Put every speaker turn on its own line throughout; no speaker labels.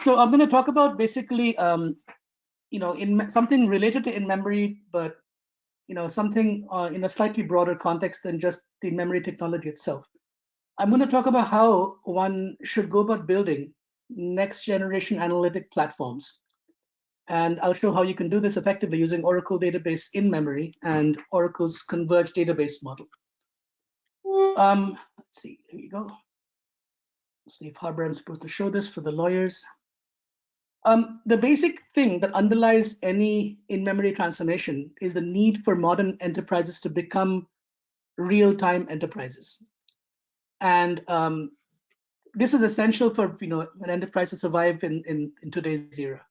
So I'm going to talk about basically, in something related to in-memory, but something in a slightly broader context than just the memory technology itself. I'm going to talk about how one should go about building next generation analytic platforms. And I'll show how you can do this effectively using Oracle database in memory and Oracle's converged database model. Let's see, here you go. Safe harbor, I'm supposed to show this for the lawyers. The basic thing that underlies any in-memory transformation is the need for modern enterprises to become real-time enterprises. And this is essential for an enterprise to survive in today's era.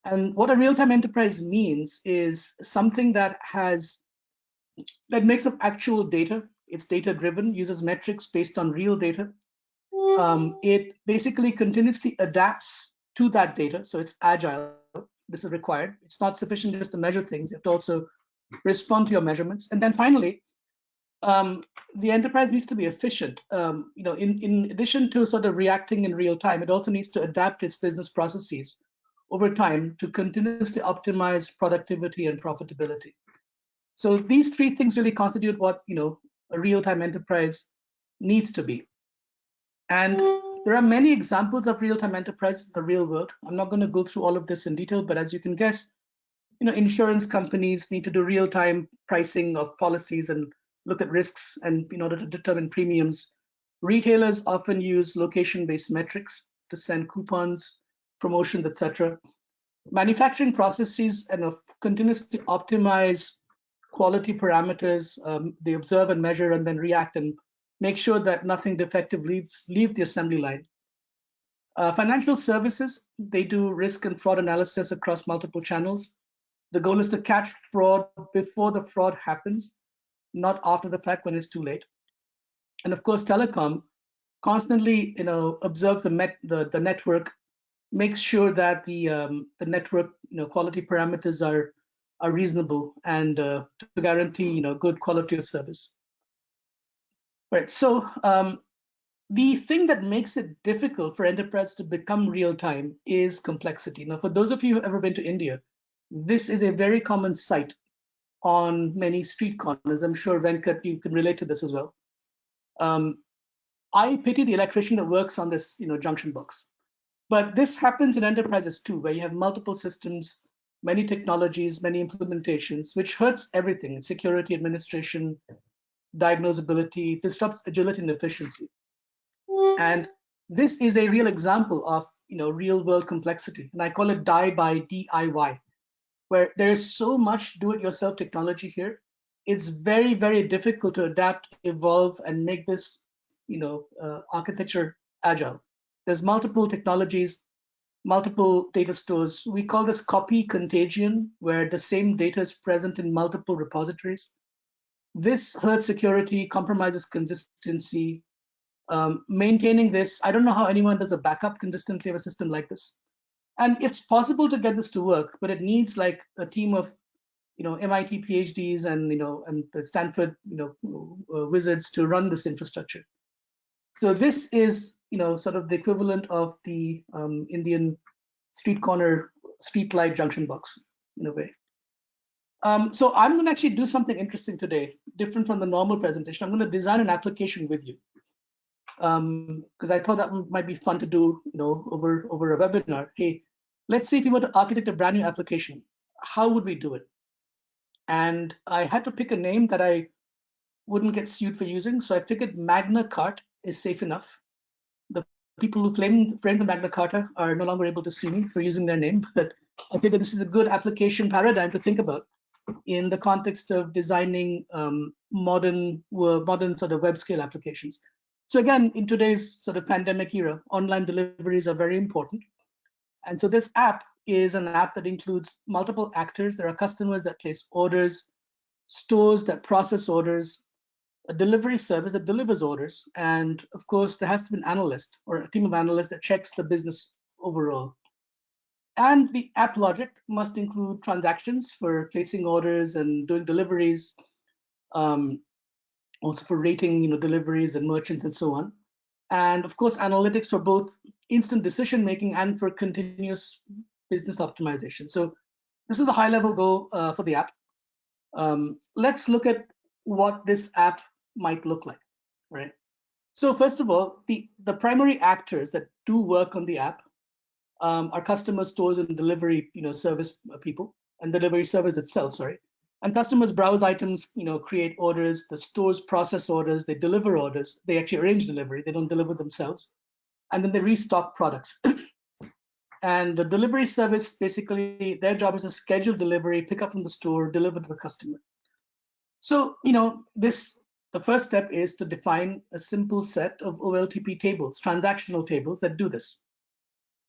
And what a real-time enterprise means is something that makes up actual data. It's data-driven, uses metrics based on real data. It basically continuously adapts to that data, so it's agile. This is required. It's not sufficient just to measure things. You have to also respond to your measurements. And then finally, the enterprise needs to be efficient. In addition to sort of reacting in real time, it also needs to adapt its business processes over time to continuously optimize productivity and profitability. So these three things really constitute what a real-time enterprise needs to be. And there are many examples of real-time enterprises in the real world. I'm not going to go through all of this in detail, but as you can guess, insurance companies need to do real-time pricing of policies and look at risks and in order to determine premiums. Retailers often use location-based metrics to send coupons, promotions, etc. Manufacturing processes and continuously optimize quality parameters. They observe and measure and then react and make sure that nothing defective leaves the assembly line. Financial services, they do risk and fraud analysis across multiple channels. The goal is to catch fraud before the fraud happens, not after the fact when it's too late. And of course, telecom constantly, observes the network, makes sure that the network, quality parameters are reasonable and to guarantee, good quality of service. Right. So the thing that makes it difficult for enterprise to become real time is complexity. Now, for those of you who've ever been to India, this is a very common sight on many street corners. I'm sure, Venkat, you can relate to this as well. I pity the electrician that works on this junction box. But this happens in enterprises too, where you have multiple systems, many technologies, many implementations, which hurts everything: security, administration, diagnosability, disrupts agility and efficiency. And this is a real example of real world complexity. And I call it die by DIY, where there is so much do-it-yourself technology here. It's very, very difficult to adapt, evolve, and make this architecture agile. There's multiple technologies, multiple data stores. We call this copy contagion, where the same data is present in multiple repositories. This hurts security, compromises consistency. Maintaining this, I don't know how anyone does a backup consistently of a system like this. And it's possible to get this to work, but it needs like a team of MIT PhDs and the Stanford wizards to run this infrastructure. So this is sort of the equivalent of the Indian street corner street light junction box in a way. So I'm going to actually do something interesting today, different from the normal presentation. I'm going to design an application with you, because I thought that might be fun to do over a webinar. Hey, let's say if you were to architect a brand new application, how would we do it? And I had to pick a name that I wouldn't get sued for using, so I figured Magna Carta is safe enough. The people who framed the Magna Carta are no longer able to sue me for using their name, but I figured this is a good application paradigm to think about in the context of designing modern sort of web scale applications. So again, in today's sort of pandemic era, online deliveries are very important. And so this app is an app that includes multiple actors. There are customers that place orders, stores that process orders, a delivery service that delivers orders, and of course, there has to be an analyst or a team of analysts that checks the business overall. And the app logic must include transactions for placing orders and doing deliveries, also for rating deliveries and merchants and so on. and of course, analytics for both instant decision making and for continuous business optimization. So this is the high level goal for the app. Let's look at what this app might look like, right? So first of all, the primary actors that do work on the app are customers, stores, and delivery, service people, and delivery service itself, sorry. And customers browse items, create orders. The stores process orders. They deliver orders. They actually arrange delivery. They don't deliver themselves, and then they restock products. And the delivery service, basically, their job is to schedule delivery, pick up from the store, deliver to the customer. So, the first step is to define a simple set of OLTP tables, transactional tables that do this.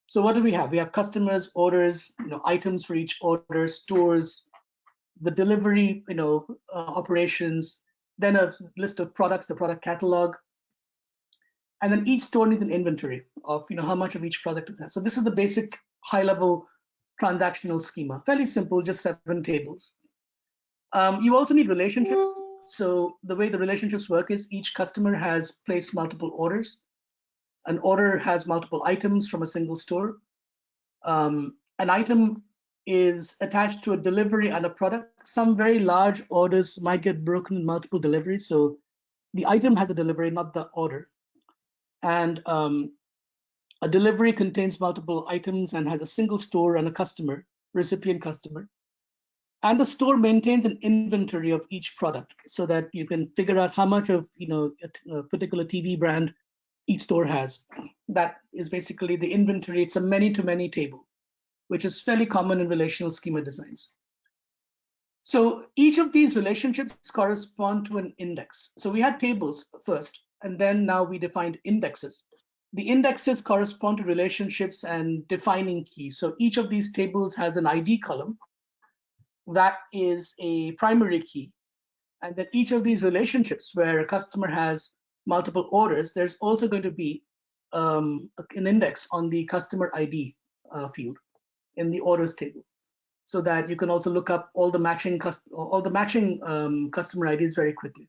So what do we have? We have customers, orders, items for each order, stores, the delivery, operations, then a list of products, the product catalog, and then each store needs an inventory of, how much of each product it has. So this is the basic high-level transactional schema, fairly simple, just 7 tables. You also need relationships. So the way the relationships work is each customer has placed multiple orders. An order has multiple items from a single store. An item is attached to a delivery and a product. Some very large orders might get broken in multiple deliveries. So the item has the delivery, not the order. And a delivery contains multiple items and has a single store and a customer, recipient customer. And the store maintains an inventory of each product so that you can figure out how much of a particular TV brand each store has. That is basically the inventory. It's a many-to-many table, which is fairly common in relational schema designs. So each of these relationships correspond to an index. So we had tables first, and then now we defined indexes. The indexes correspond to relationships and defining keys. So each of these tables has an ID column that is a primary key. And then each of these relationships where a customer has multiple orders, there's also going to be an index on the customer ID field in the orders table, so that you can also look up all the matching customer IDs very quickly.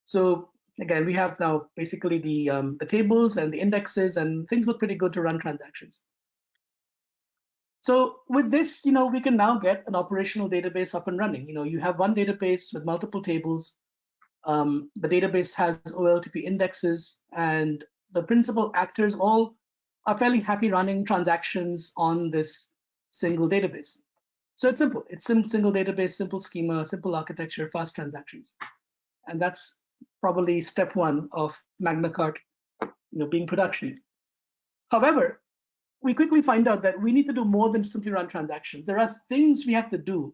So again, we have now basically the tables and the indexes, and things look pretty good to run transactions. So with this, we can now get an operational database up and running. You have one database with multiple tables. The database has OLTP indexes, and the principal actors all are fairly happy running transactions on this single database. So it's simple. It's single database, simple schema, simple architecture, fast transactions. And that's probably step 1 of Magna Carta, being production. However, we quickly find out that we need to do more than simply run transactions. There are things we have to do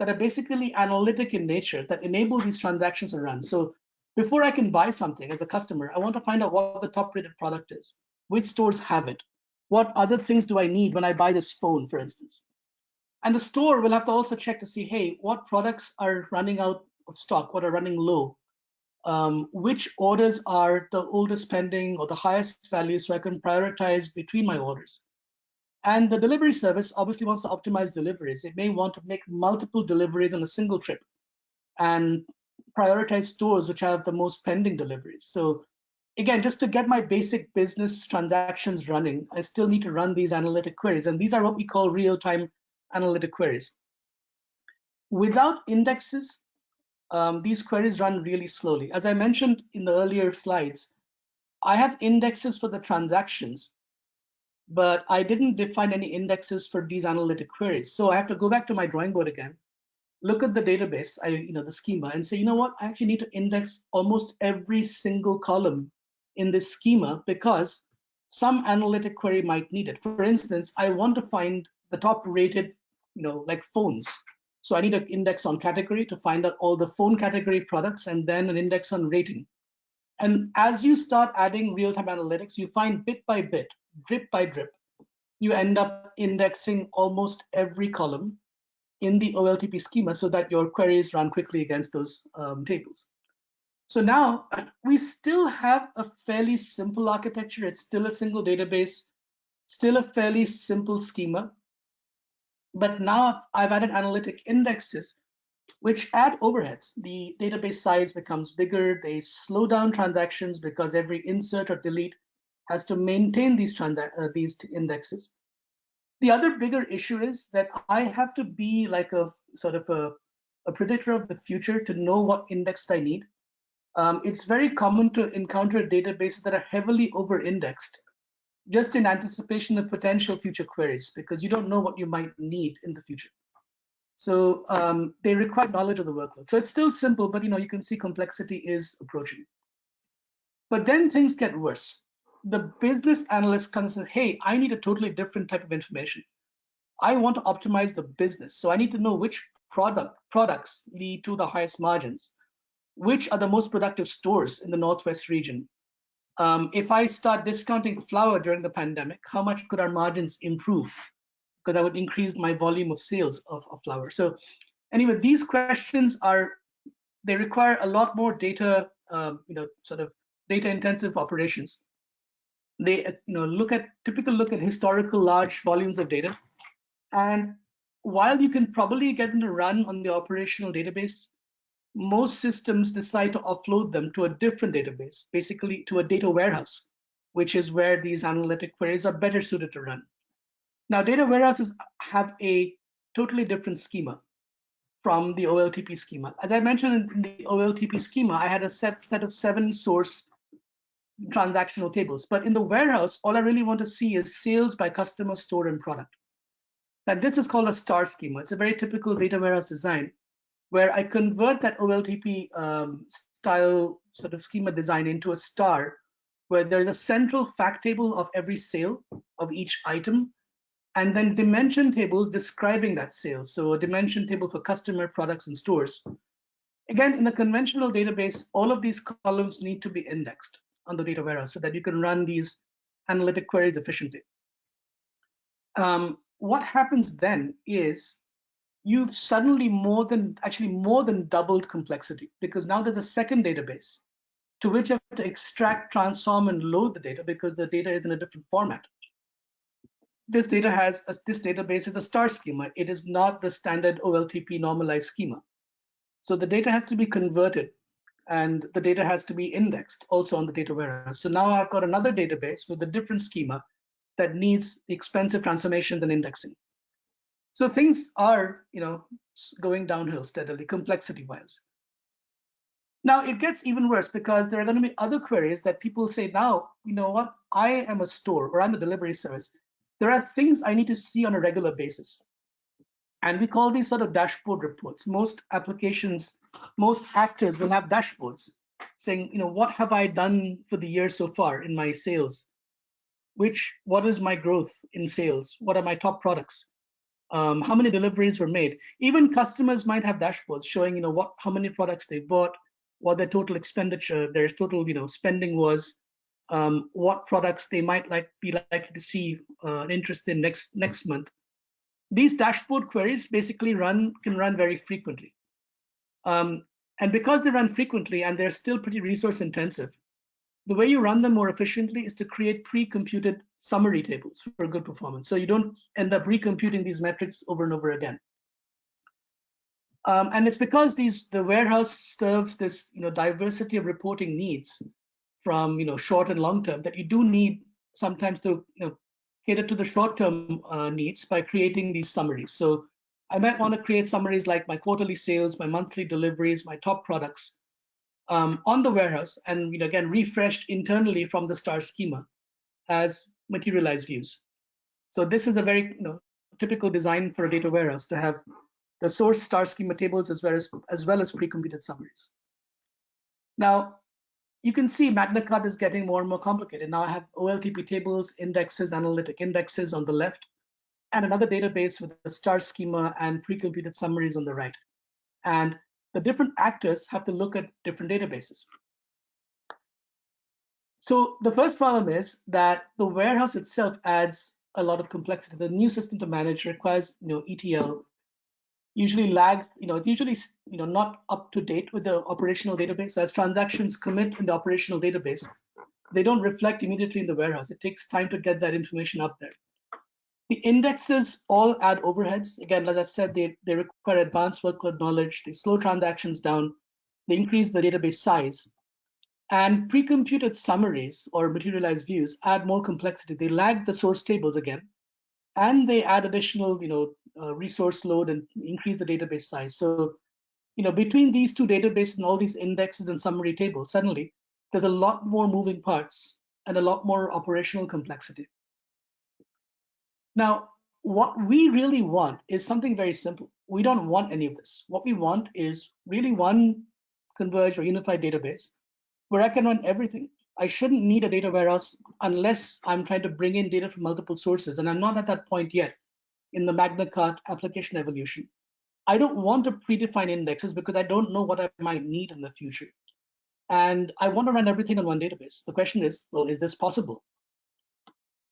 that are basically analytic in nature that enable these transactions to run. So before I can buy something as a customer, I want to find out what the top rated product is, which stores have it, what other things do I need when I buy this phone, for instance. And the store will have to also check to see, hey, what products are running out of stock, what are running low, which orders are the oldest pending or the highest value, so I can prioritize between my orders. And the delivery service obviously wants to optimize deliveries. It may want to make multiple deliveries on a single trip and prioritize stores which have the most pending deliveries. So again, just to get my basic business transactions running, I still need to run these analytic queries. And these are what we call real-time analytic queries. Without indexes, these queries run really slowly. As I mentioned in the earlier slides, I have indexes for the transactions, but I didn't define any indexes for these analytic queries. So I have to go back to my drawing board again, look at the database, the schema, and say, you know what, I actually need to index almost every single column in this schema because some analytic query might need it. For instance, I want to find the top rated, like phones. So I need an index on category to find out all the phone category products, and then an index on rating. And as you start adding real-time analytics, you find bit by bit, drip by drip, you end up indexing almost every column in the OLTP schema so that your queries run quickly against those tables. So now we still have a fairly simple architecture. It's still a single database, still a fairly simple schema. But now I've added analytic indexes, which add overheads. The database size becomes bigger. They slow down transactions because every insert or delete has to maintain these indexes. The other bigger issue is that I have to be like a sort of a predictor of the future to know what index I need. It's very common to encounter databases that are heavily over-indexed just in anticipation of potential future queries, because you don't know what you might need in the future. So they require knowledge of the workload. So it's still simple, but you can see complexity is approaching. But then things get worse. The business analyst comes and says, hey, I need a totally different type of information. I want to optimize the business. So I need to know which products lead to the highest margins, which are the most productive stores in the Northwest region. If I start discounting flour during the pandemic, how much could our margins improve? Because I would increase my volume of sales of flour. So anyway, these questions they require a lot more data, sort of data intensive operations. They typically look at historical large volumes of data. And while you can probably get them to run on the operational database, most systems decide to offload them to a different database, basically to a data warehouse, which is where these analytic queries are better suited to run. Now, data warehouses have a totally different schema from the OLTP schema. As I mentioned in the OLTP schema, I had a set of 7 source transactional tables. But in the warehouse, all I really want to see is sales by customer, store, and product. Now, this is called a star schema. It's a very typical data warehouse design where I convert that OLTP style sort of schema design into a star, where there's a central fact table of every sale of each item, and then dimension tables describing that sale. So a dimension table for customer, products, and stores. Again, in a conventional database, all of these columns need to be indexed on the data warehouse so that you can run these analytic queries efficiently. What happens then is you've suddenly more than doubled complexity, because now there's a second database to which you have to extract, transform, and load the data because the data is in a different format. This database is a star schema. It is not the standard OLTP normalized schema. So the data has to be converted and the data has to be indexed also on the data warehouse. So now I've got another database with a different schema that needs expensive transformations and indexing. So things are, going downhill steadily, complexity-wise. Now it gets even worse because there are going to be other queries that people say, now, you know what, I am a store or I'm a delivery service. There are things I need to see on a regular basis. And we call these sort of dashboard reports. Most applications, most actors will have dashboards saying, what have I done for the year so far in my sales? What is my growth in sales? What are my top products? How many deliveries were made? Even customers might have dashboards showing, how many products they bought, what their total expenditure, their total, spending was, what products they might be likely to see an interest in next month. These dashboard queries basically can run very frequently. And because they run frequently and they're still pretty resource intensive, the way you run them more efficiently is to create pre-computed summary tables for good performance. So you don't end up recomputing these metrics over and over again. And it's because the warehouse serves this diversity of reporting needs from short and long term that you do need sometimes to cater to the short-term needs by creating these summaries. So I might want to create summaries like my quarterly sales, my monthly deliveries, my top products on the warehouse, and again refreshed internally from the star schema as materialized views. So this is a very typical design for a data warehouse to have the source star schema tables as well as pre-computed summaries. Now, you can see Magna Carta is getting more and more complicated. Now I have OLTP tables, indexes, analytic indexes on the left, and another database with a star schema and pre-computed summaries on the right. And the different actors have to look at different databases. So the first problem is that the warehouse itself adds a lot of complexity. The new system to manage requires ETL, usually lags, it's usually not up to date with the operational database. As transactions commit in the operational database, they don't reflect immediately in the warehouse. It takes time to get that information up there. The indexes all add overheads. Again, as I said, they require advanced workload knowledge, they slow transactions down, they increase the database size. And pre-computed summaries or materialized views add more complexity. They lag the source tables again, and they add additional, resource load and increase the database size. So, between these two databases and all these indexes and summary tables, suddenly there's a lot more moving parts and a lot more operational complexity. Now, what we really want is something very simple. We don't want any of this. What we want is really one converged or unified database where I can run everything. I shouldn't need a data warehouse unless I'm trying to bring in data from multiple sources. And I'm not at that point yet in the Magna Carta application evolution. I don't want to predefine indexes because I don't know what I might need in the future. And I want to run everything on one database. The question is, well, is this possible?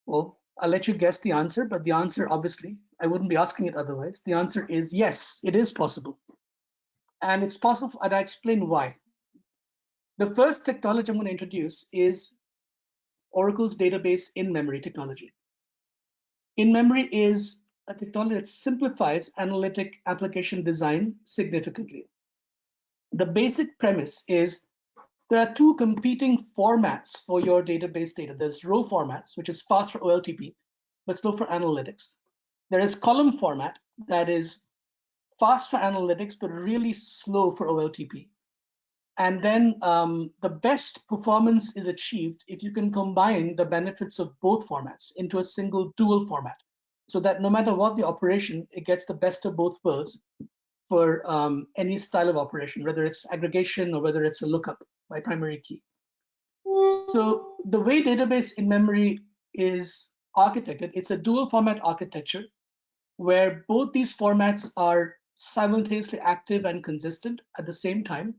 Well, I'll let you guess the answer, but the answer, obviously, I wouldn't be asking it otherwise. The answer is yes, it is possible. And it's possible, and I explain why. The first technology I'm going to introduce is Oracle's database InMemory technology. InMemory is a technology that simplifies analytic application design significantly. The basic premise is there are two competing formats for your database data. There's row formats, which is fast for OLTP, but slow for analytics. There is column format that is fast for analytics, but really slow for OLTP. And then the best performance is achieved if you can combine the benefits of both formats into a single dual format, so that no matter what the operation, it gets the best of both worlds for any style of operation, whether it's aggregation or whether it's a lookup by primary key. So the way database InMemory is architected, it's a dual format architecture where both these formats are simultaneously active and consistent at the same time.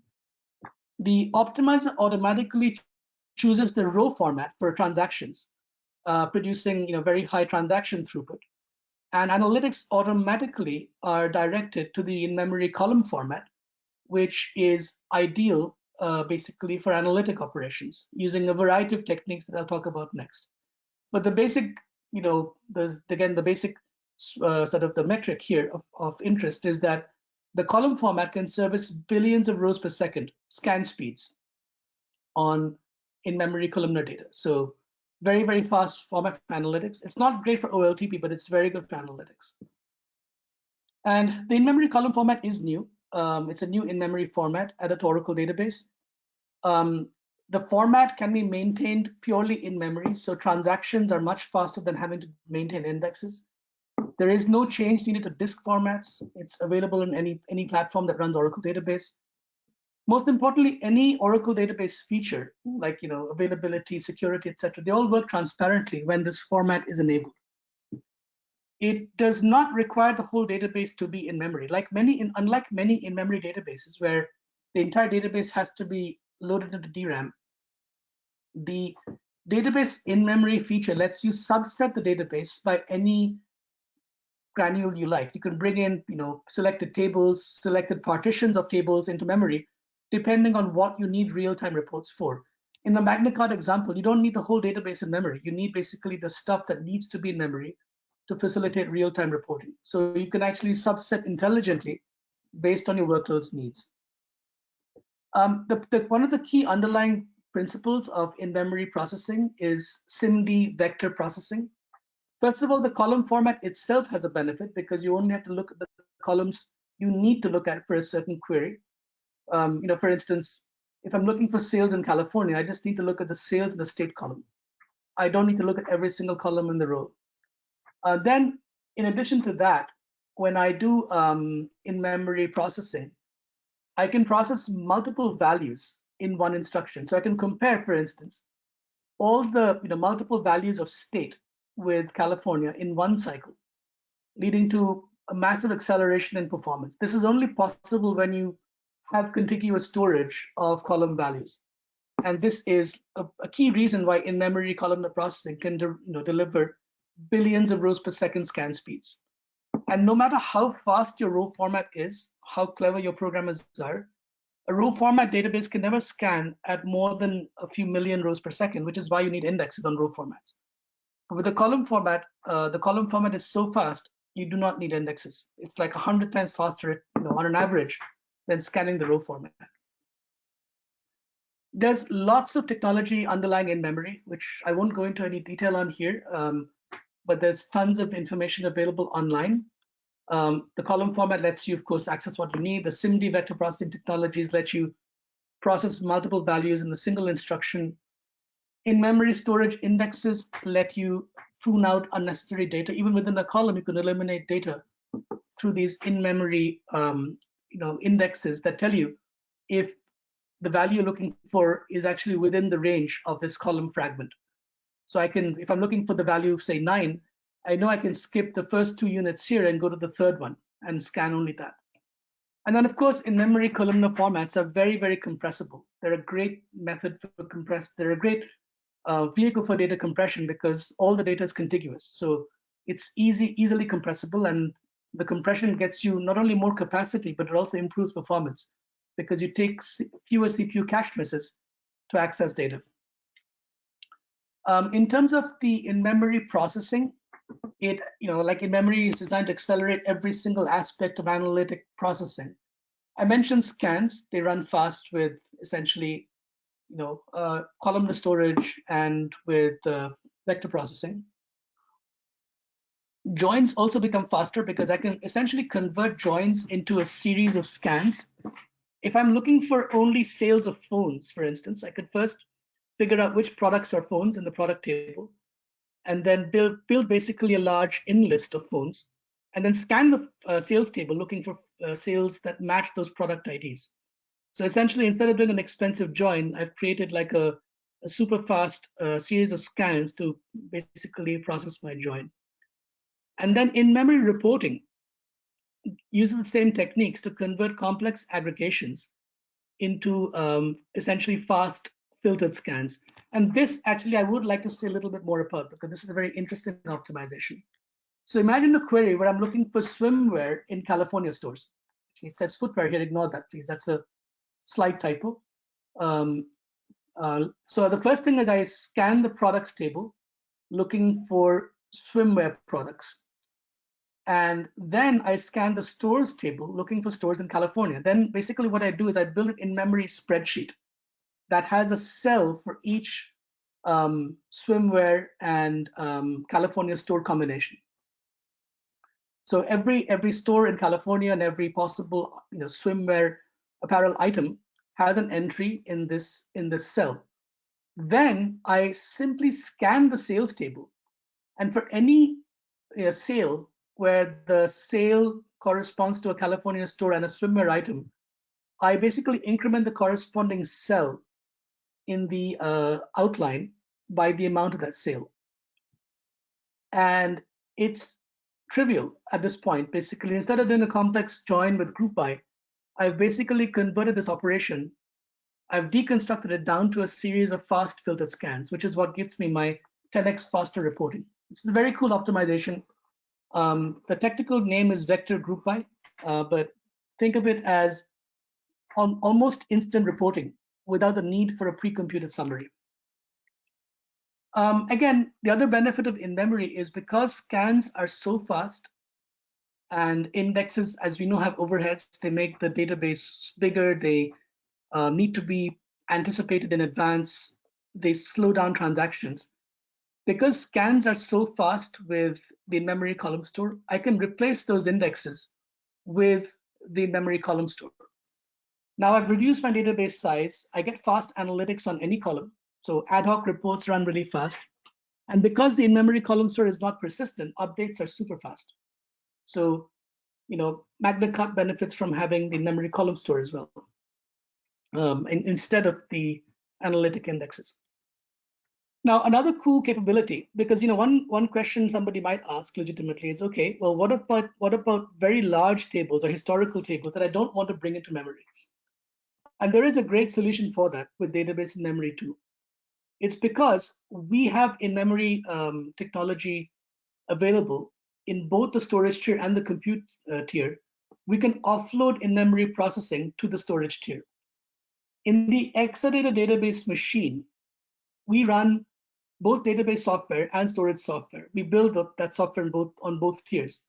The optimizer automatically chooses the row format for transactions, producing very high transaction throughput. And analytics automatically are directed to the in-memory column format, which is ideal basically for analytic operations using a variety of techniques that I'll talk about next. But the basic, the basic sort of the metric here of interest is that the column format can service billions of rows per second scan speeds on in-memory columnar data. So very, very fast format for analytics. It's not great for OLTP, but it's very good for analytics. And the in-memory column format is new. It's a new in-memory format added to Oracle database. The format can be maintained purely in memory, so transactions are much faster than having to maintain indexes. There is no change needed to disk formats. It's available in any platform that runs Oracle database. Most importantly, any Oracle database feature, like availability, security, etc., they all work transparently when this format is enabled. It does not require the whole database to be in memory. Unlike many in-memory databases where the entire database has to be loaded into DRAM, the database in-memory feature lets you subset the database by any granule you like. You can bring in, selected tables, selected partitions of tables into memory, depending on what you need real-time reports for. In the Magna Carta example, you don't need the whole database in memory. You need basically the stuff that needs to be in memory to facilitate real-time reporting. So you can actually subset intelligently based on your workload's needs. One of the key underlying principles of in-memory processing is SIMD vector processing. First of all, the column format itself has a benefit because you only have to look at the columns you need to look at for a certain query. For instance, if I'm looking for sales in California, I just need to look at the sales in the state column. I don't need to look at every single column in the row. Then, in addition to that, when I do in-memory processing, I can process multiple values in one instruction. So I can compare, for instance, all the multiple values of state with California in one cycle, leading to a massive acceleration in performance. This is only possible when you have contiguous storage of column values. And this is a key reason why in-memory columnar processing can deliver billions of rows per second scan speeds. And no matter how fast your row format is, how clever your programmers are, a row format database can never scan at more than a few million rows per second, which is why you need indexes on row formats. With the column format is so fast, you do not need indexes. It's like 100 times faster, on an average, than scanning the row format. There's lots of technology underlying InMemory, which I won't go into any detail on here, but there's tons of information available online. The column format lets you, of course, access what you need. The SIMD vector processing technologies let you process multiple values in a single instruction. In-memory storage indexes let you prune out unnecessary data. Even within a column, you can eliminate data through these in-memory indexes that tell you if the value you're looking for is actually within the range of this column fragment. So I can, if I'm looking for the value, say 9, I know I can skip the first 2 units here and go to the third one and scan only that. And then, of course, in-memory columnar formats are very, very compressible. They're a great method for they're a great vehicle for data compression because all the data is contiguous. So it's easily compressible, and the compression gets you not only more capacity, but it also improves performance because you take fewer CPU cache misses to access data. In terms of the in-memory processing, it, like in-memory is designed to accelerate every single aspect of analytic processing. I mentioned scans. They run fast with essentially, columnar storage and with vector processing. Joins also become faster because I can essentially convert joins into a series of scans. If I'm looking for only sales of phones, for instance, I could first figure out which products are phones in the product table, and then build basically a large in list of phones, and then scan the sales table looking for sales that match those product IDs. So essentially, instead of doing an expensive join, I've created like a super fast series of scans to basically process my join. And then in-memory reporting uses the same techniques to convert complex aggregations into essentially fast filtered scans. And this actually, I would like to say a little bit more about because this is a very interesting optimization. So imagine a query where I'm looking for swimwear in California stores. It says footwear here, ignore that, please. That's a slight typo. So the first thing is I scan the products table looking for swimwear products. And then I scan the stores table looking for stores in California. Then basically what I do is I build an in-memory spreadsheet that has a cell for each swimwear and California store combination. So every store in California and every possible swimwear apparel item has an entry in this cell. Then I simply scan the sales table, and for any sale where the sale corresponds to a California store and a swimwear item, I basically increment the corresponding cell in the outline by the amount of that sale. And it's trivial at this point. Basically, instead of doing a complex join with group by, I've basically converted this operation. I've deconstructed it down to a series of fast filtered scans, which is what gives me my 10x faster reporting. It's a very cool optimization. The technical name is vector group by, but think of it as almost instant reporting without the need for a pre-computed summary. Again, the other benefit of in-memory is because scans are so fast and indexes, as we know, have overheads. They make the database bigger. They need to be anticipated in advance. They slow down transactions. Because scans are so fast with the in-memory column store, I can replace those indexes with the in-memory column store. Now I've reduced my database size. I get fast analytics on any column. So ad hoc reports run really fast. And because the in-memory column store is not persistent, updates are super fast. So, Magna Cut benefits from having the in-memory column store as well, instead of the analytic indexes. Now, another cool capability, because one question somebody might ask legitimately is, okay, well, what about very large tables or historical tables that I don't want to bring into memory? And there is a great solution for that with database in-memory too. It's because we have in-memory technology available in both the storage tier and the compute tier. We can offload in-memory processing to the storage tier. In the Exadata database machine, we run both database software and storage software. We build that software on both tiers.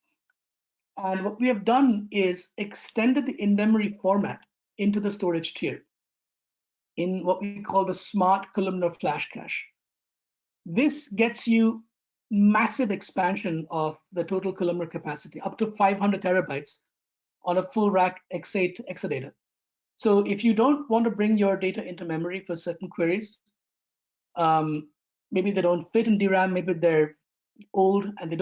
And what we have done is extended the in-memory format into the storage tier in what we call the smart columnar flash cache. This gets you massive expansion of the total columnar capacity, up to 500 terabytes on a full rack X8 Exadata. So if you don't want to bring your data into memory for certain queries, maybe they don't fit in DRAM, maybe they're old and they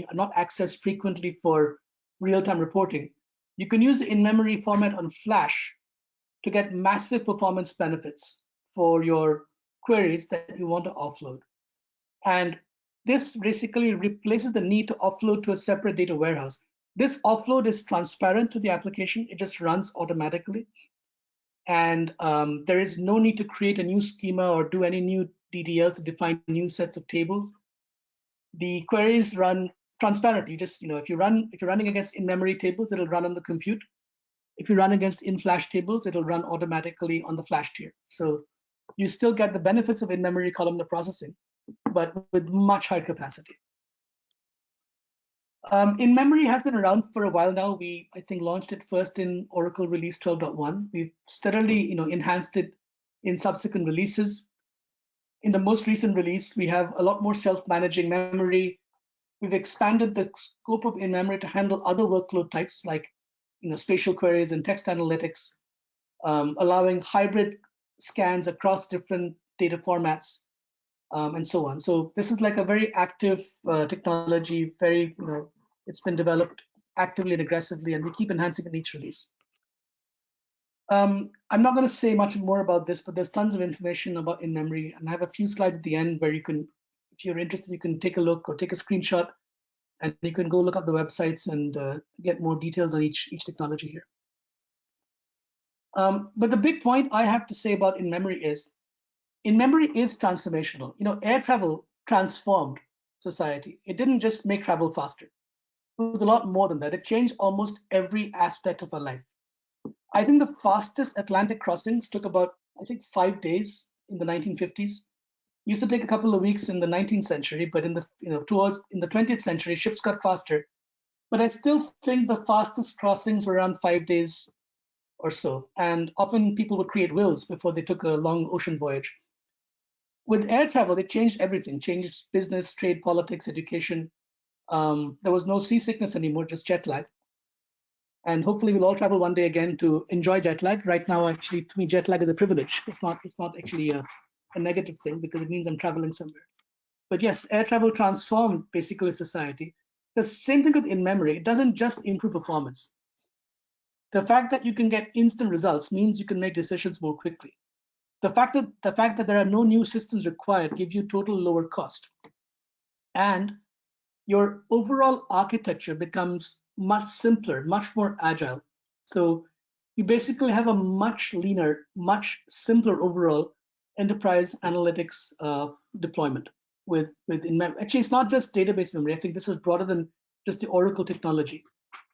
are not accessed frequently for real-time reporting, you can use the in-memory format on flash to get massive performance benefits for your queries that you want to offload. And this basically replaces the need to offload to a separate data warehouse. This offload is transparent to the application. It just runs automatically. And there is no need to create a new schema or do any new DDLs to define new sets of tables. The queries run transparently. Just, if you're running against in-memory tables, it'll run on the compute. If you run against in-flash tables, it'll run automatically on the flash tier. So you still get the benefits of in-memory columnar processing, but with much higher capacity. In-memory has been around for a while now. We, I think, launched it first in Oracle release 12.1. We've steadily, enhanced it in subsequent releases. In the most recent release, we have a lot more self-managing memory. We've expanded the scope of in-memory to handle other workload types like, spatial queries and text analytics, allowing hybrid scans across different data formats, and so on. So this is like a very active technology, very, it's been developed actively and aggressively, and we keep enhancing it in each release. I'm not going to say much more about this, but there's tons of information about in-memory, and I have a few slides at the end where you can, if you're interested, you can take a look or take a screenshot, and you can go look up the websites and get more details on each technology here. But the big point I have to say about in-memory is transformational. Air travel transformed society. It didn't just make travel faster. It was a lot more than that. It changed almost every aspect of our life. I think the fastest Atlantic crossings took about, 5 days in the 1950s. Used to take a couple of weeks in the 19th century, but in the 20th century, ships got faster. But I still think the fastest crossings were around 5 days or so. And often people would create wills before they took a long ocean voyage. With air travel, it changed everything, changed business, trade, politics, education. There was no seasickness anymore, just jet lag. And hopefully we'll all travel one day again to enjoy jet lag. Right now, actually, to me, jet lag is a privilege. It's not actually a negative thing because it means I'm traveling somewhere. But yes, air travel transformed basically society. The same thing with in-memory. It doesn't just improve performance. The fact that you can get instant results means you can make decisions more quickly. The fact that there are no new systems required give you total lower cost. And your overall architecture becomes much simpler, much more agile. So you basically have a much leaner, much simpler overall enterprise analytics deployment with in-memory. Actually, it's not just database memory. I think this is broader than just the Oracle technology.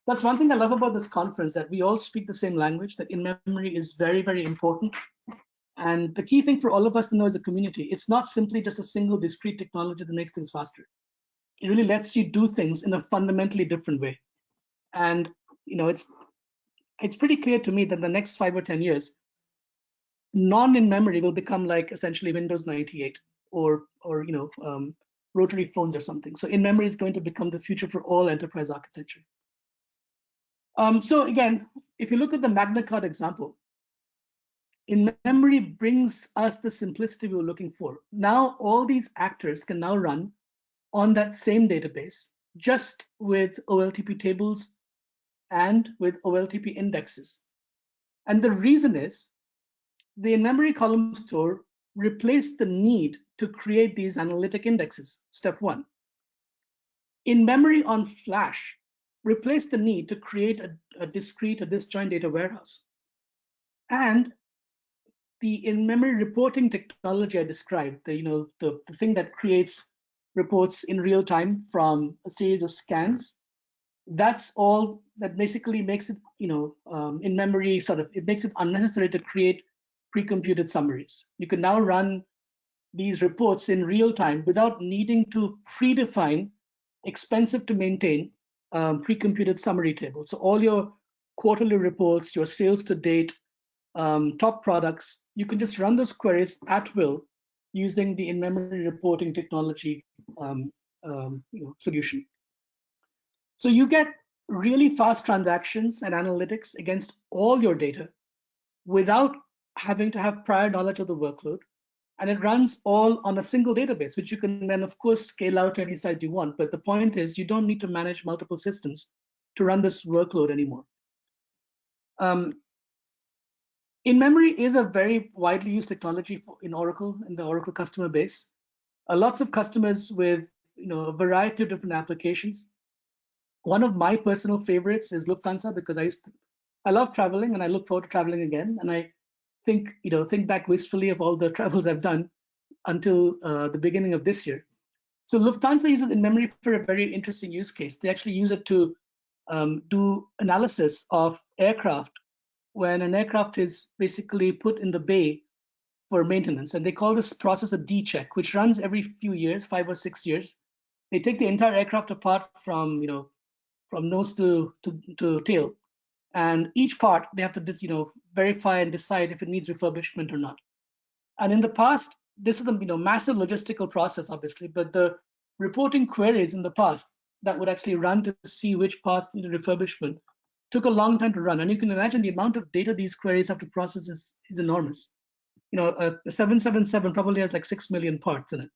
That's one thing I love about this conference, that we all speak the same language, that in-memory is very, very important. And the key thing for all of us to know as a community, it's not simply just a single discrete technology that makes things faster. It really lets you do things in a fundamentally different way. And it's pretty clear to me that the next 5 or 10 years, non-in-memory will become like essentially Windows 98 or rotary phones or something. So in-memory is going to become the future for all enterprise architecture. So again, if you look at the Magna Carta example, in-memory brings us the simplicity we were looking for. Now all these actors can now run on that same database, just with OLTP tables and with OLTP indexes. And the reason is the in-memory column store replaced the need to create these analytic indexes, step one. In-memory on flash replaced the need to create a disjoint data warehouse. And the in-memory reporting technology I described, the thing that creates reports in real time from a series of scans, that's all that basically makes it, in-memory it makes it unnecessary to create pre-computed summaries. You can now run these reports in real time without needing to predefine expensive to maintain pre-computed summary tables. So all your quarterly reports, your sales to date, top products, you can just run those queries at will using the in-memory reporting technology solution. So you get really fast transactions and analytics against all your data without having to have prior knowledge of the workload. And it runs all on a single database, which you can then, of course, scale out to any size you want. But the point is, you don't need to manage multiple systems to run this workload anymore. In-memory is a very widely used technology in Oracle, in the Oracle customer base. Lots of customers with a variety of different applications. One of my personal favorites is Lufthansa, because I love traveling and I look forward to traveling again. And I think back wistfully of all the travels I've done until the beginning of this year. So Lufthansa uses in-memory for a very interesting use case. They actually use it to do analysis of aircraft when an aircraft is basically put in the bay for maintenance. And they call this process a D-check, which runs every few years, 5 or 6 years. They take the entire aircraft apart from nose to tail. And each part, they have to verify and decide if it needs refurbishment or not. And in the past, this is a massive logistical process, obviously, but the reporting queries in the past that would actually run to see which parts needed refurbishment took a long time to run. And you can imagine the amount of data these queries have to process is enormous. A 777 probably has like 6 million parts in it.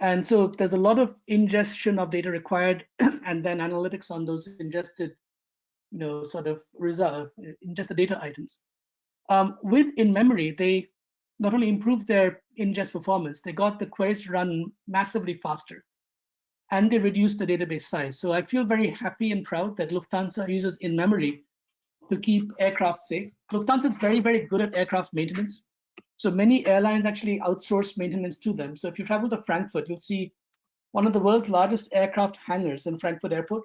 And so there's a lot of ingestion of data required and then analytics on those ingested, ingested data items. With in-memory, they not only improved their ingest performance, they got the queries to run massively faster, and they reduced the database size. So I feel very happy and proud that Lufthansa uses in-memory to keep aircraft safe. Lufthansa is very, very good at aircraft maintenance. So many airlines actually outsource maintenance to them. So if you travel to Frankfurt, you'll see one of the world's largest aircraft hangars in Frankfurt Airport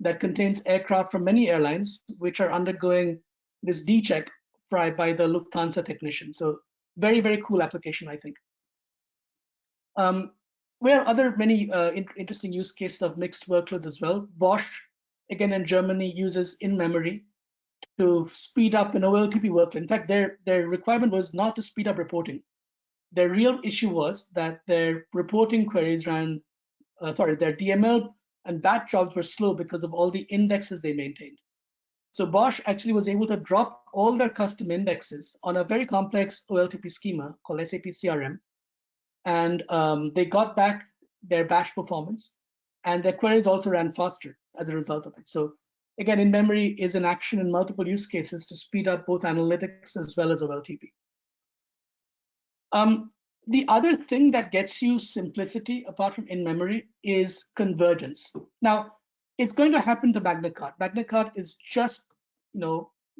that contains aircraft from many airlines, which are undergoing this D-check by the Lufthansa technician. So very, very cool application, I think. We have other many interesting use cases of mixed workloads as well. Bosch, again in Germany, uses in-memory to speed up an OLTP workload. In fact, their requirement was not to speed up reporting. Their real issue was that their reporting queries their DML and batch jobs were slow because of all the indexes they maintained. So Bosch actually was able to drop all their custom indexes on a very complex OLTP schema called SAP CRM. And they got back their batch performance, and their queries also ran faster as a result of it. So again, in-memory is an action in multiple use cases to speed up both analytics as well as OLTP. The other thing that gets you simplicity apart from in-memory is convergence. Now, it's going to happen to MagnaCart. MagnaCart is just,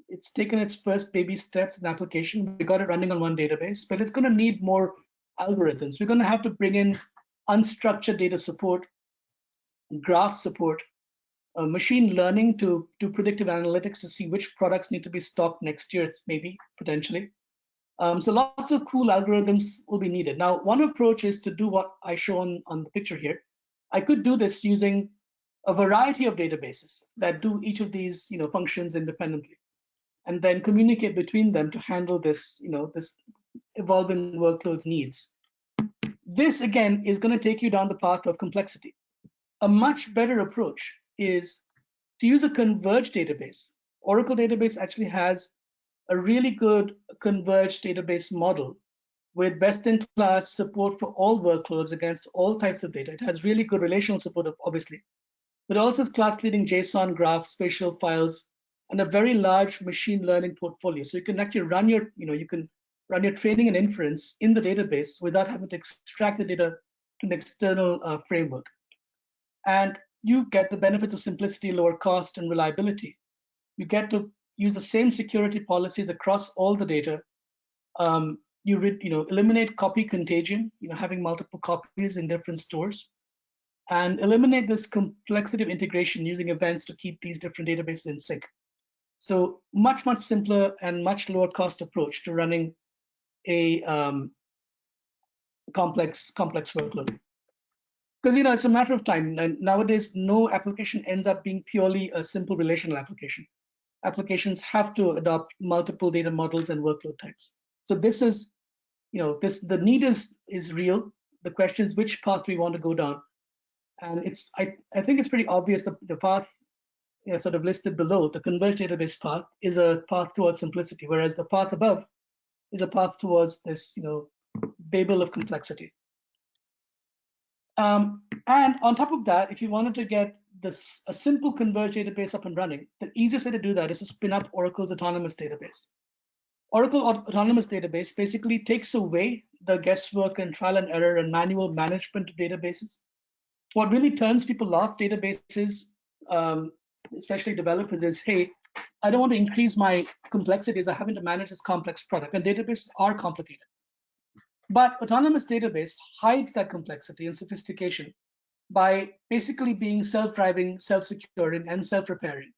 it's taken its first baby steps in application. We got it running on one database, but it's going to need more algorithms. We're going to have to bring in unstructured data support, graph support, machine learning to do predictive analytics to see which products need to be stocked next year, maybe, potentially. So lots of cool algorithms will be needed. Now, one approach is to do what I show on the picture here. I could do this using a variety of databases that do each of these functions independently, and then communicate between them to handle this, this evolving workloads needs. This, again, is going to take you down the path of complexity. A much better approach is to use a converged database. Oracle database actually has a really good converged database model with best-in-class support for all workloads against all types of data. It has really good relational support, obviously, but also has class-leading JSON graphs, spatial files, and a very large machine learning portfolio. So you can actually run your, run your training and inference in the database without having to extract the data to an external framework. And you get the benefits of simplicity, lower cost, and reliability. You get to use the same security policies across all the data. You eliminate copy contagion, having multiple copies in different stores, and eliminate this complexity of integration using events to keep these different databases in sync. So much, much simpler and much lower cost approach to running a complex workload. Because it's a matter of time. And nowadays, no application ends up being purely a simple relational application. Applications have to adopt multiple data models and workload types. So this is, the need is real. The question is which path we want to go down. And I think it's pretty obvious that the path sort of listed below, the converged database path, is a path towards simplicity, whereas the path above is a path towards this, Babel of complexity. And on top of that, if you wanted to get a simple converged database up and running, the easiest way to do that is to spin up Oracle's autonomous database. Oracle Autonomous Database basically takes away the guesswork and trial and error and manual management of databases. What really turns people off databases, especially developers, is, hey, I don't want to increase my complexities by having to manage this complex product, and databases are complicated. But Autonomous Database hides that complexity and sophistication by basically being self-driving, self-securing, and self-repairing.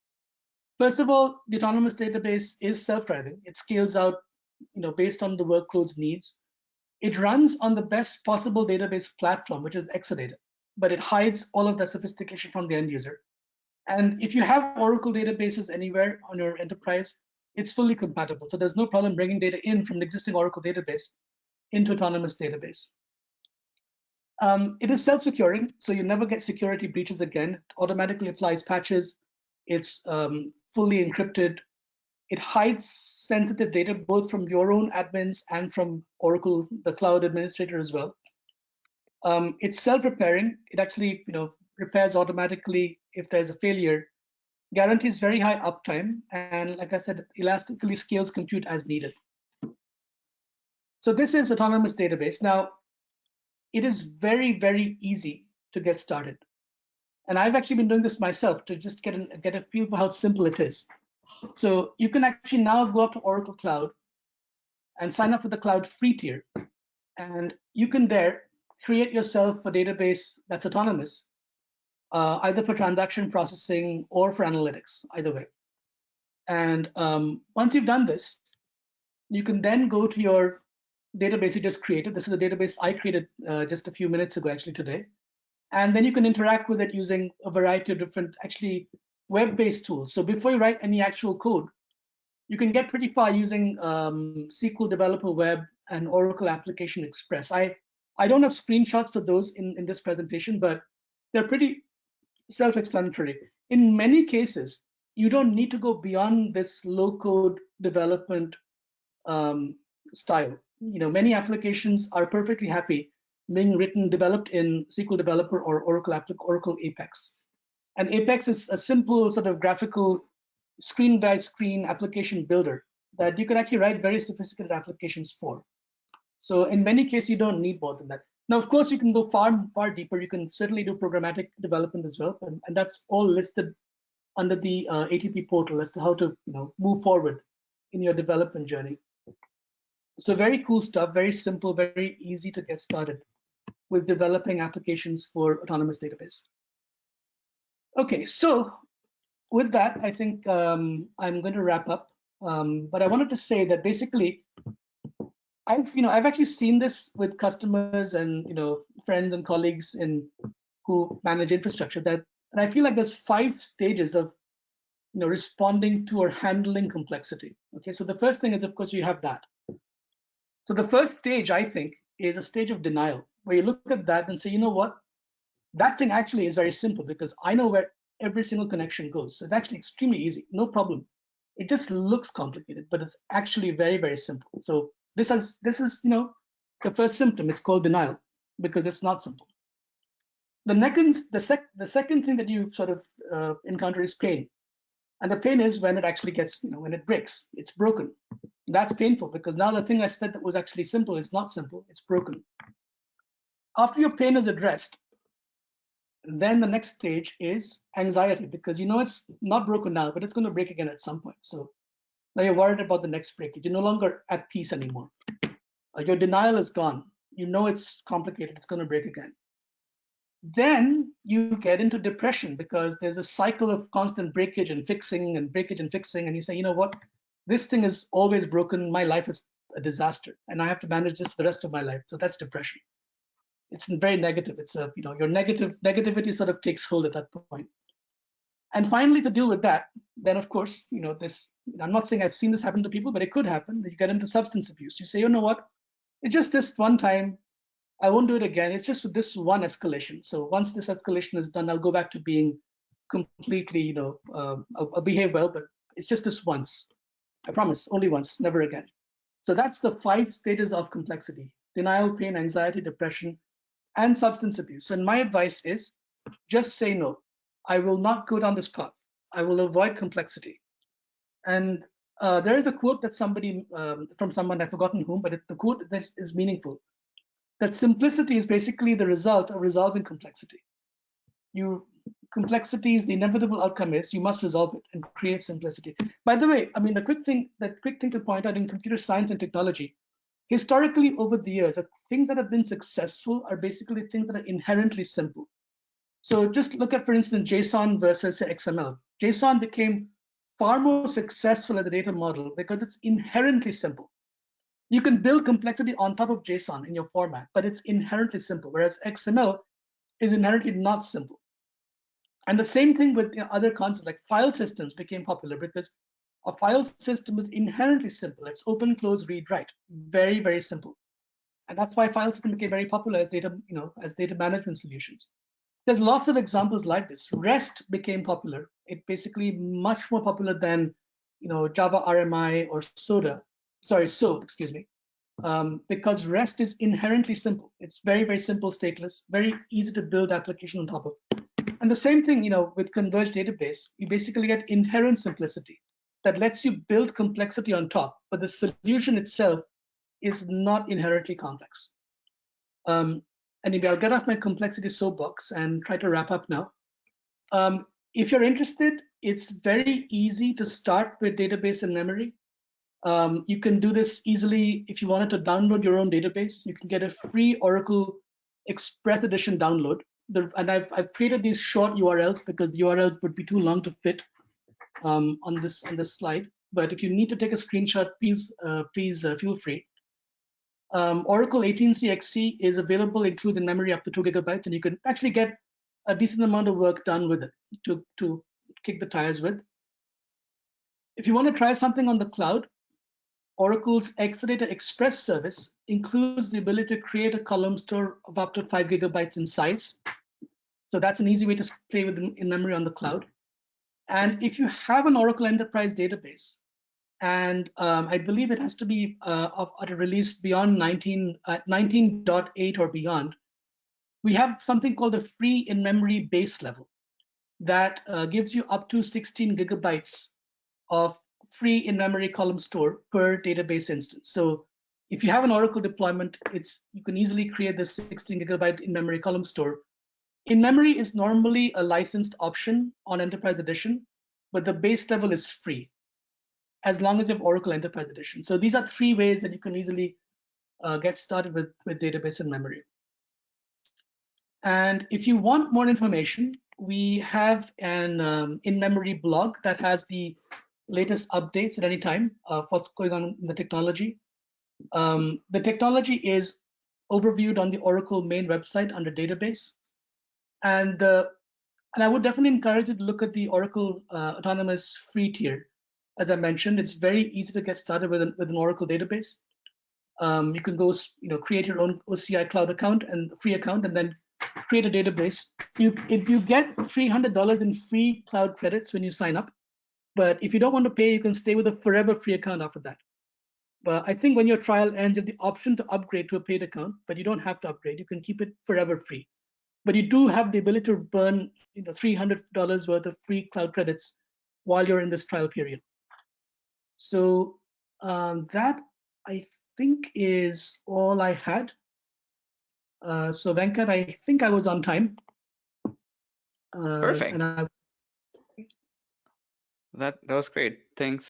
First of all, the Autonomous Database is self-driving. It scales out, based on the workload's needs. It runs on the best possible database platform, which is Exadata, but it hides all of that sophistication from the end user. And if you have Oracle databases anywhere on your enterprise, it's fully compatible. So there's no problem bringing data in from the existing Oracle database into Autonomous Database. It is self-securing, so you never get security breaches again. It automatically applies patches. It's fully encrypted. It hides sensitive data both from your own admins and from Oracle, the cloud administrator, as well. It's self-repairing. It actually, repairs automatically if there's a failure. Guarantees very high uptime, and like I said, it elastically scales compute as needed. So this is Autonomous Database. Now, it is very, very easy to get started. And I've actually been doing this myself to just get a feel for how simple it is. So you can actually now go up to Oracle Cloud and sign up for the cloud free tier. And you can there create yourself a database that's autonomous, either for transaction processing or for analytics, either way. And once you've done this, you can then go to your database you just created. This is a database I created just a few minutes ago, actually today. And then you can interact with it using a variety of different, actually, web-based tools. So before you write any actual code, you can get pretty far using SQL Developer Web and Oracle Application Express. I don't have screenshots for those in this presentation, but they're pretty self-explanatory. In many cases, you don't need to go beyond this low-code development style. Many applications are perfectly happy being developed in SQL Developer or Oracle Apex. And Apex is a simple sort of graphical screen-by-screen application builder that you can actually write very sophisticated applications for. So in many cases, you don't need more than that. Now, of course, you can go far, far deeper. You can certainly do programmatic development as well, and that's all listed under the ATP portal as to how to move forward in your development journey. So very cool stuff, very simple, very easy to get started with developing applications for Autonomous Database. Okay, so with that, I think I'm going to wrap up. But I wanted to say that basically, I've actually seen this with customers and friends and colleagues who manage infrastructure, and I feel like there's 5 stages of responding to or handling complexity. Okay, so the first thing is, of course, you have that. So the first stage, I think, is a stage of denial, where you look at that and say, you know what, that thing actually is very simple because I know where every single connection goes. So it's actually extremely easy, no problem. It just looks complicated, but it's actually very, very simple. So this is the first symptom. It's called denial because it's not simple. The second thing that you sort of encounter is pain. And the pain is when it actually gets, when it breaks, it's broken. That's painful because now the thing I said that was actually simple is not simple, it's broken. After your pain is addressed, then the next stage is anxiety because it's not broken now, but it's going to break again at some point. So now you're worried about the next breakage. You're no longer at peace anymore. Your denial is gone. It's complicated, it's going to break again. Then you get into depression because there's a cycle of constant breakage and fixing and breakage and fixing. And you say, you know what, this thing is always broken. My life is a disaster and I have to manage this for the rest of my life. So that's depression. It's very negative. It's a, your negativity sort of takes hold at that point. And finally, to deal with that, then of course, this, I'm not saying I've seen this happen to people, but it could happen that you get into substance abuse. You say, you know what, it's just this one time, I won't do it again. It's just this one escalation. So once this escalation is done, I'll go back to being completely, I'll behave well, but it's just this once. I promise, only once, never again. So that's the 5 stages of complexity: denial, pain, anxiety, depression, and substance abuse. And my advice is just say no. I will not go down this path. I will avoid complexity. And there is a quote that somebody, from someone, I've forgotten whom, but the quote this is meaningful, that simplicity is basically the result of resolving complexity. Complexity is the inevitable outcome is you must resolve it and create simplicity. By the way, I mean, the quick thing to point out in computer science and technology, historically over the years, things that have been successful are basically things that are inherently simple. So just look at, for instance, JSON versus XML. JSON became far more successful as a data model because it's inherently simple. You can build complexity on top of JSON in your format, but it's inherently simple, whereas XML is inherently not simple. And the same thing with other concepts, like file systems became popular because a file system is inherently simple. It's open, close, read, write. Very, very simple. And that's why file system became very popular as data, as data management solutions. There's lots of examples like this. REST became popular. It basically much more popular than, Java RMI or SOAP, excuse me, because REST is inherently simple. It's very, very simple, stateless, very easy to build application on top of. And the same thing, with Converged database, you basically get inherent simplicity that lets you build complexity on top, but the solution itself is not inherently complex. Anyway, I'll get off my complexity soapbox and try to wrap up now. If you're interested, it's very easy to start with database and memory. You can do this easily if you wanted to download your own database. You can get a free Oracle Express Edition download. And I've created these short URLs because the URLs would be too long to fit on this slide. But if you need to take a screenshot, please feel free. Oracle 18c/XC is available, includes in memory up to 2 GB, and you can actually get a decent amount of work done with it to kick the tires with. If you want to try something on the cloud, Oracle's Exadata Express service includes the ability to create a column store of up to 5 GB in size. So that's an easy way to play with in memory on the cloud. And if you have an Oracle Enterprise database, and I believe it has to be at a release beyond 19.8 or beyond, we have something called the free in-memory base level that gives you up to 16 GB of free in-memory column store per database instance. So if you have an Oracle deployment, you can easily create this 16 GB in-memory column store. In-memory is normally a licensed option on Enterprise Edition, but the base level is free, as long as you have Oracle Enterprise Edition. So these are 3 ways that you can easily get started with database and memory. And if you want more information, we have an in-memory blog that has the latest updates at any time of what's going on in the technology. The technology is overviewed on the Oracle main website under database. And I would definitely encourage you to look at the Oracle Autonomous free tier. As I mentioned, it's very easy to get started with an Oracle database. You can go, create your own OCI cloud account and free account, and then create a database. If you get $300 in free cloud credits when you sign up, but if you don't want to pay, you can stay with a forever free account after that. But I think when your trial ends, you have the option to upgrade to a paid account, but you don't have to upgrade. You can keep it forever free. But you do have the ability to burn $300 worth of free cloud credits while you're in this trial period. So that, I think, is all I had. So Venkat, I think I was on time.
Perfect. That was great. Thanks.